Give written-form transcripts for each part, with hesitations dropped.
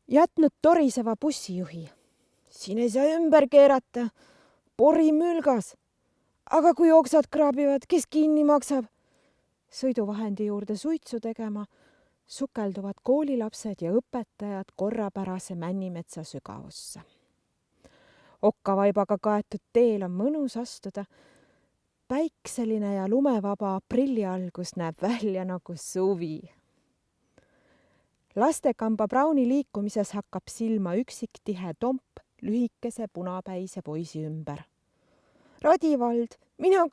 jätnud toriseva bussijuhi. Siin ei saa ümber keerata. Pori mülgas. Aga kui oksad kraabivad, kes kinni maksab? Sõiduvahendi juurde suitsu tegema sukelduvad koolilapsed ja õpetajad korrapärase Männimetsa sügavusse. Okkavaibaga kaetud teel on mõnus astuda. Päikseline ja lumevaba aprillialgus näeb välja nagu suvi. Lastekamba Browni liikumises hakkab silma üksiktihe tomp lühikese punapäise poisi ümber. Radivald, mina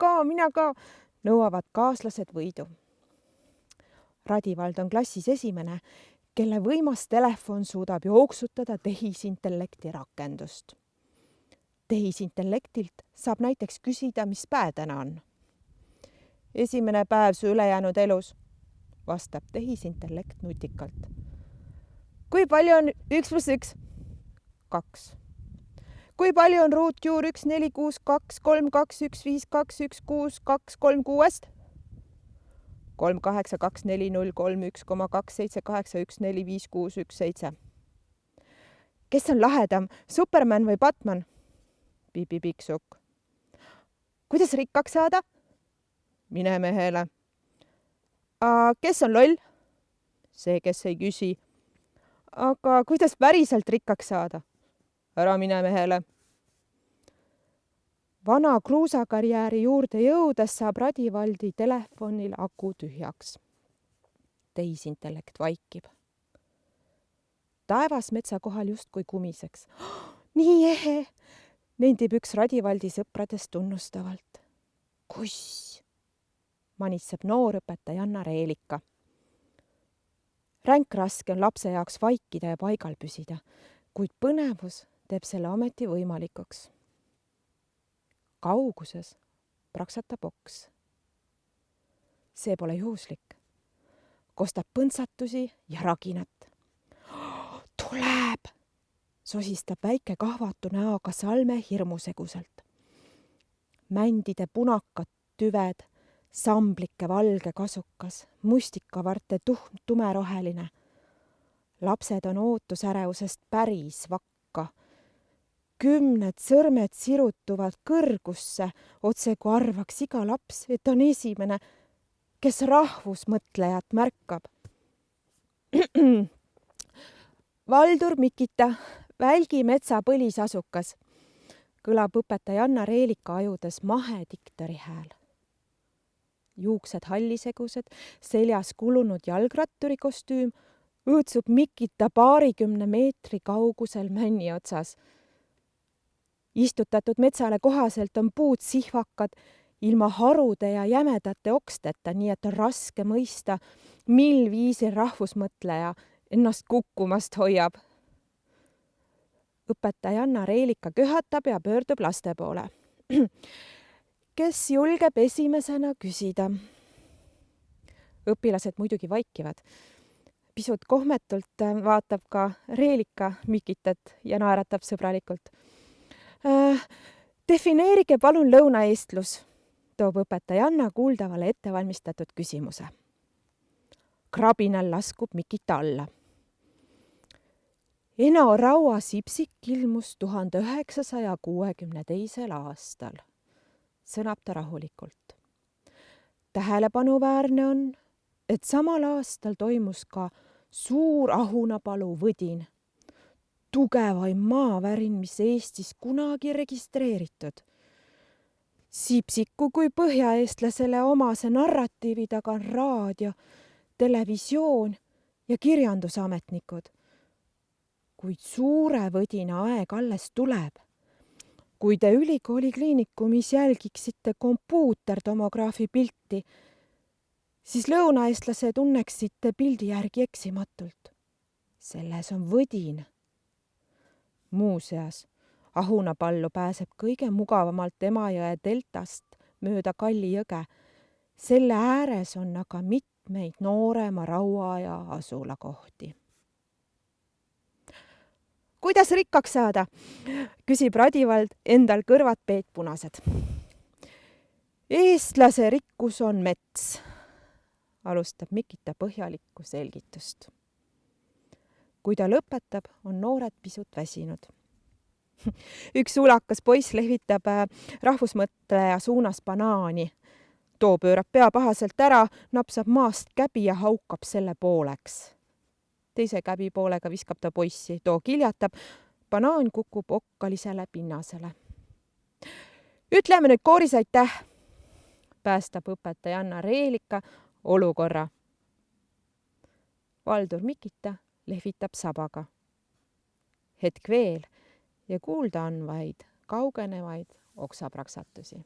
ka, nõuavad kaaslased võidu. Radivald on klassis esimene, kelle võimas telefon suudab jooksutada tehisintellekti rakendust. Tehisintellektilt saab näiteks küsida, mis päev täna on. Esimene päev su ülejäänud elus, vastab tehisintellekt nutikalt. Kui palju on 1 + 1? 2. Kui palju on ruutjuur 1, 4, 6, 2, 3, 2, 1, 5, 2, 1, 6, 2, 3, 6? 3, 8, 2, 4, 0, 3, 1, 2, 7, 8, 1, 4, 5, 6, 1, 7. Kes on lahedam, Superman või Batman? Pipi Pikksukk. Kuidas rikkaks saada? Mine mehele. Kes on loll? See, kes ei küsi. Aga kuidas päriselt rikkaks saada? Ära mine mehele. Vana kruusakarjääri juurde jõudes saab Radivaldi telefonil aku tühjaks. Tehisintellekt vaikib. Taevas metsa kohal justkui kumiseks. Nii ehe, nendib üks Radivaldi sõpradest tunnustavalt. Kuss, manitseb noorõpetajanna Reelika. Ränk raske on lapse jaoks vaikida ja paigal püsida, kuid põnevus teeb selle ometi võimalikuks. Kauguses praksatab oks. See pole juhuslik. Kostab põntsatusi ja raginat. Tuleb, sosistab väike kahvatu näoga Salme hirmuseguselt. Mändide punakad tüved, samblike valge kasukas, mustikavarte tuhm tumeroheline. Lapsed on ootusärevusest päris vakka. 10 sõrmed sirutuvad kõrgusse, otse kui arvaks iga laps, et on esimene, kes rahvusmõtlejat märkab. Valdur Mikita, Välgi metsa põlisasukas, kõlab õpetajanna Reelika ajudes mahe diktori hääl. Juuksed hallisegused, seljas kulunud jalgratturi kostüüm, õõtsub Mikita 20 meetri kaugusel männi otsas. Istutatud metsale kohaselt on puud sihvakad, ilma harude ja jämedate oksteta, nii et on raske mõista, mil viisil rahvusmõtleja ennast kukkumast hoiab. Õpetajanna Reelika köhatab ja pöördub laste poole. Kes julgeb esimesena küsida? Õpilased muidugi vaikivad. Pisut kohmetult vaatab ka Reelika Mikitat ja naeratab sõbralikult. Defineerige palun lõunaeestlus, toob õpetajanna kuuldavale ettevalmistatud küsimuse. Krabinal laskub Mikita alla. Eno Raua Sipsik ilmus 1962. aastal, sõnab ta rahulikult. Tähelepanuväärne on, et samal aastal toimus ka suur Ahunapalu võdin, tugevaim maavärin, mis Eestis kunagi registreeritud. Sipsiku kui põhjaeestlasele omase narratiivi taga on raadio, televisioon ja kirjandusametnikud. Kuid suure võdina aeg alles tuleb. Kui te ülikooli kliinikumis jälgiksite kompuutertomograafi pilti, siis lõunaeestlase tunneksite pildi järgi eksimatult. Selles on võdin. Muuseas, Ahunapallu pääseb kõige mugavamalt Emajõe deltast mööda Kalli jõge. Selle ääres on aga mitmeid noorema rauaaja asulakohti. Kuidas rikkaks saada? Küsib Radivald, endal kõrvad peetpunased. Eestlase rikkus on mets, alustab Mikita põhjalikku selgitust. kui ta lõpetab, on noored pisut väsinud. Üks ulakas poiss lehvitab rahvusmõtleja suunas banaani. Too pöörab pea pahaselt ära, napsab maast käbi ja haukab selle pooleks. Teise käbi poolega viskab ta poissi, too kiljatab, banaan kukub okkalisele pinnasele. Ütleme nüüd kooris aitäh, päästab õpetajanna Reelika olukorra. Valdur Mikita lehvitab sabaga. Hetk veel ja kuulda on vaid kaugenevaid oksapraksatusi.